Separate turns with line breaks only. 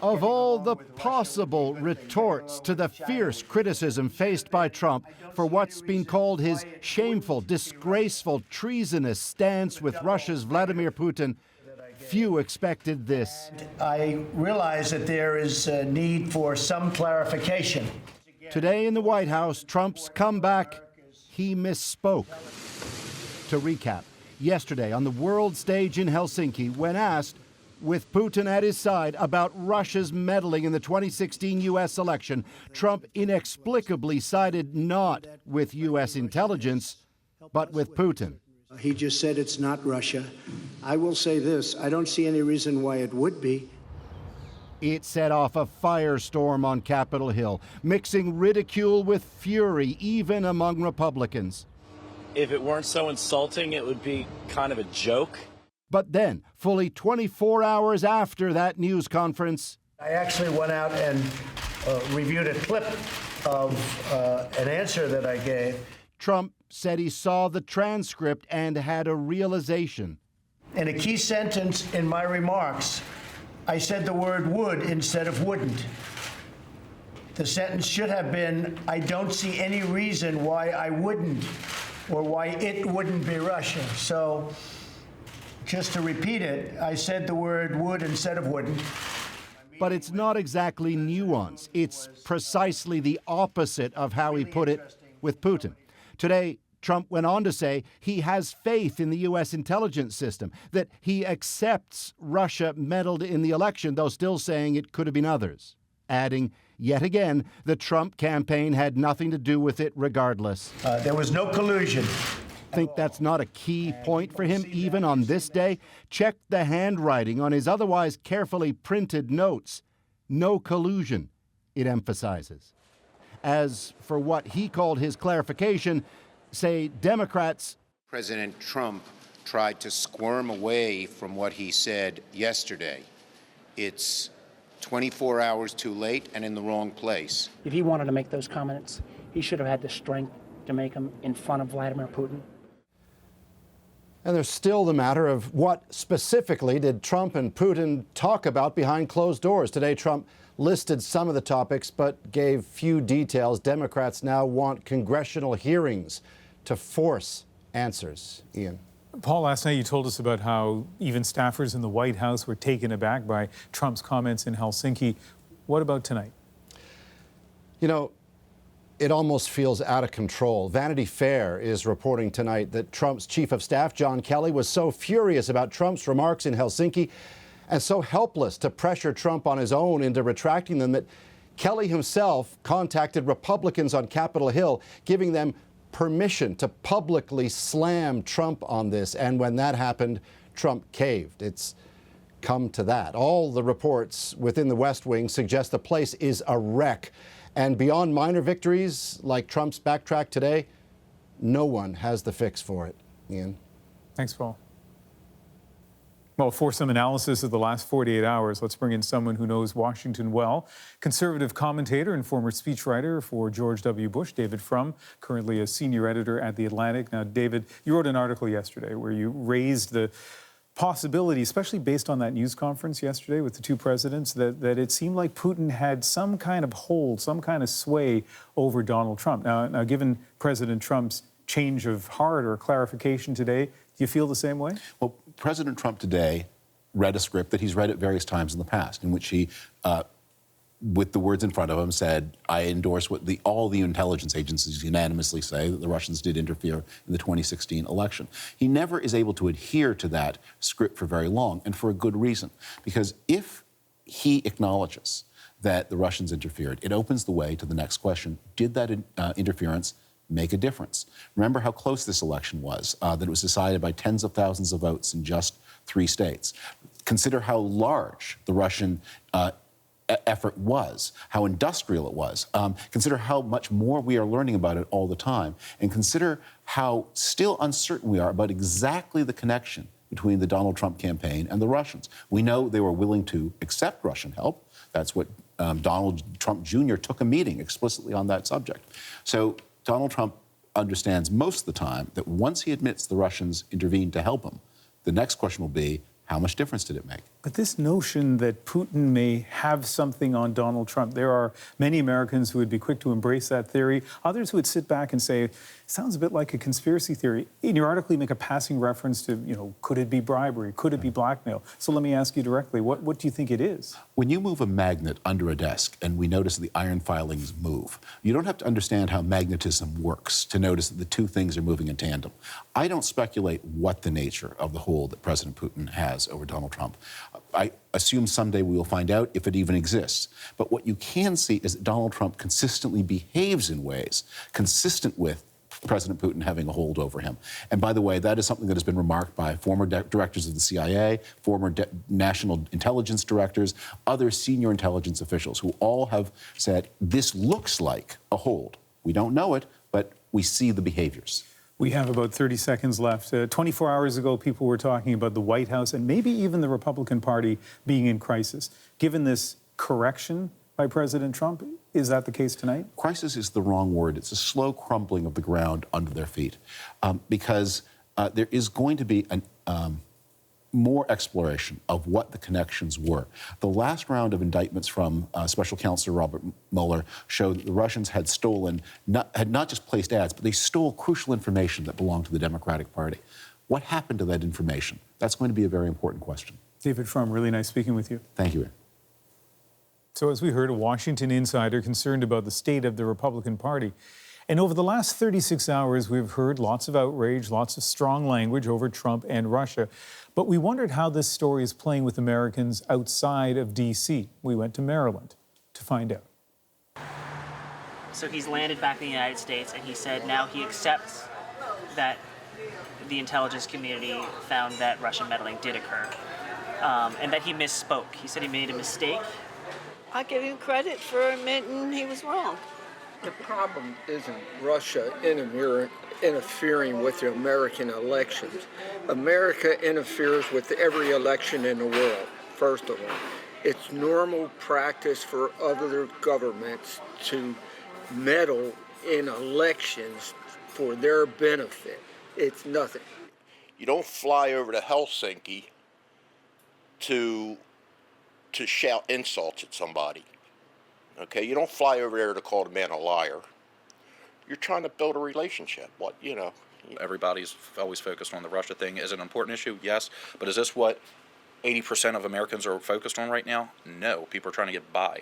Of all the possible retorts to the fierce criticism faced by Trump for what's been called his shameful, disgraceful, treasonous stance with Russia's Vladimir Putin, few expected this.
I realize that there is a need for some clarification.
Today in the White House, Trump's comeback, he misspoke. To recap, yesterday on the world stage in Helsinki, when asked, with Putin at his side, about Russia's meddling in the 2016 U.S. election, Trump inexplicably sided not with U.S. intelligence, but with Putin.
He just said it's not Russia. I will say this, I don't see any reason why it would be.
It set off a firestorm on Capitol Hill, mixing ridicule with fury, even among Republicans.
If it weren't so insulting, it would be kind of a joke.
But then, fully 24 hours after that news conference,
I actually went out and reviewed a clip of an answer that I gave.
Trump said he saw the transcript and had a realization.
In a key sentence in my remarks, I said the word would instead of wouldn't. The sentence should have been, I don't see any reason why I wouldn't, or why it wouldn't be Russia. So, just to repeat it, I said the word would instead of wouldn't.
But it's not exactly nuance. It's precisely the opposite of how he put it with Putin. Today, Trump went on to say he has faith in the U.S. intelligence system, that he accepts Russia meddled in the election, though still saying it could have been others, adding, yet again, the Trump campaign had nothing to do with it regardless.
There was no collusion.
Think that's not a key point for him even on this day? Check the handwriting on his otherwise carefully printed notes. No collusion, it emphasizes. As for what he called his clarification, say Democrats.
President Trump tried to squirm away from what he said yesterday. It's 24 hours too late and in the wrong place.
If he wanted to make those comments, he should have had the strength to make them in front of Vladimir Putin.
And there's still the matter of what specifically did Trump and Putin talk about behind closed doors. Today, Trump listed some of the topics but gave few details. Democrats now want congressional hearings to force answers. Ian.
Paul, last night you told us about how even staffers in the White House were taken aback by Trump's comments in Helsinki. What about tonight?
You know, it almost feels out of control. Vanity Fair is reporting tonight that Trump's chief of staff, John Kelly, was so furious about Trump's remarks in Helsinki and so helpless to pressure Trump on his own into retracting them that Kelly himself contacted Republicans on Capitol Hill, giving them permission to publicly slam Trump on this. And when that happened, Trump caved. It's come to that. All the reports within the West Wing suggest the place is a wreck. And beyond minor victories like Trump's backtrack today, no one has the fix for it. Ian.
Thanks, Paul. Well, for some analysis of the last 48 hours, let's bring in someone who knows Washington well. Conservative commentator and former speechwriter for George W. Bush, David Frum, currently a senior editor at The Atlantic. Now, David, you wrote an article yesterday where you raised the possibility, especially based on that news conference yesterday with the two presidents, that it seemed like Putin had some kind of hold, some kind of sway over Donald Trump. Now, given President Trump's change of heart or clarification today, do you feel the same way?
Well, President Trump today read a script that he's read at various times in the past, in which he, with the words in front of him, said, I endorse what all the intelligence agencies unanimously say, that the Russians did interfere in the 2016 election. He never is able to adhere to that script for very long, and for a good reason. Because if he acknowledges that the Russians interfered, it opens the way to the next question. Did that interference make a difference? Remember how close this election was, that it was decided by tens of thousands of votes in just 3 states. Consider how large the Russian effort was, how industrial it was. Consider how much more we are learning about it all the time. And consider how still uncertain we are about exactly the connection between the Donald Trump campaign and the Russians. We know they were willing to accept Russian help. That's what Donald Trump Jr. took a meeting explicitly on that subject. So Donald Trump understands most of the time that once he admits the Russians intervened to help him, the next question will be, how much difference did it make?
But this notion that Putin may have something on Donald Trump, there are many Americans who would be quick to embrace that theory. Others who would sit back and say, sounds a bit like a conspiracy theory. In your article, you make a passing reference to, could it be bribery? Could it be blackmail? So let me ask you directly, what do you think it is?
When you move a magnet under a desk and we notice the iron filings move, you don't have to understand how magnetism works to notice that the two things are moving in tandem. I don't speculate what the nature of the hold that President Putin has over Donald Trump. I assume someday we will find out if it even exists. But what you can see is that Donald Trump consistently behaves in ways consistent with President Putin having a hold over him. And by the way, that is something that has been remarked by former directors of the CIA, former national intelligence directors, other senior intelligence officials who all have said, this looks like a hold. We don't know it, but we see the behaviors.
We have about 30 seconds left. 24 hours ago, people were talking about the White House and maybe even the Republican Party being in crisis. Given this correction by President Trump, is that the case tonight?
Crisis is the wrong word. It's a slow crumbling of the ground under their feet because there is going to be more exploration of what the connections were. The last round of indictments from Special Counsel Robert Mueller showed that the Russians had stolen, had not just placed ads, but they stole crucial information that belonged to the Democratic Party. What happened to that information? That's going to be a very important question.
David Frum, really nice speaking with you.
Thank you, Aaron.
So as we heard, a Washington insider concerned about the state of the Republican Party. And over the last 36 hours, we've heard lots of outrage, lots of strong language over Trump and Russia. But we wondered how this story is playing with Americans outside of D.C. We went to Maryland to find out.
So he's landed back in the United States, and he said now he accepts that the intelligence community found that Russian meddling did occur, and that he misspoke. He said he made a mistake.
I give him credit for admitting he was wrong.
The problem isn't Russia interfering with the American elections. America interferes with every election in the world, first of all. It's normal practice for other governments to meddle in elections for their benefit. It's nothing.
You don't fly over to Helsinki to shout insults at somebody. Okay, you don't fly over there to call the man a liar. You're trying to build a relationship.
Everybody's always focused on the Russia thing. Is it an important issue? Yes. But is this what 80% of Americans are focused on right now? No. People are trying to get by.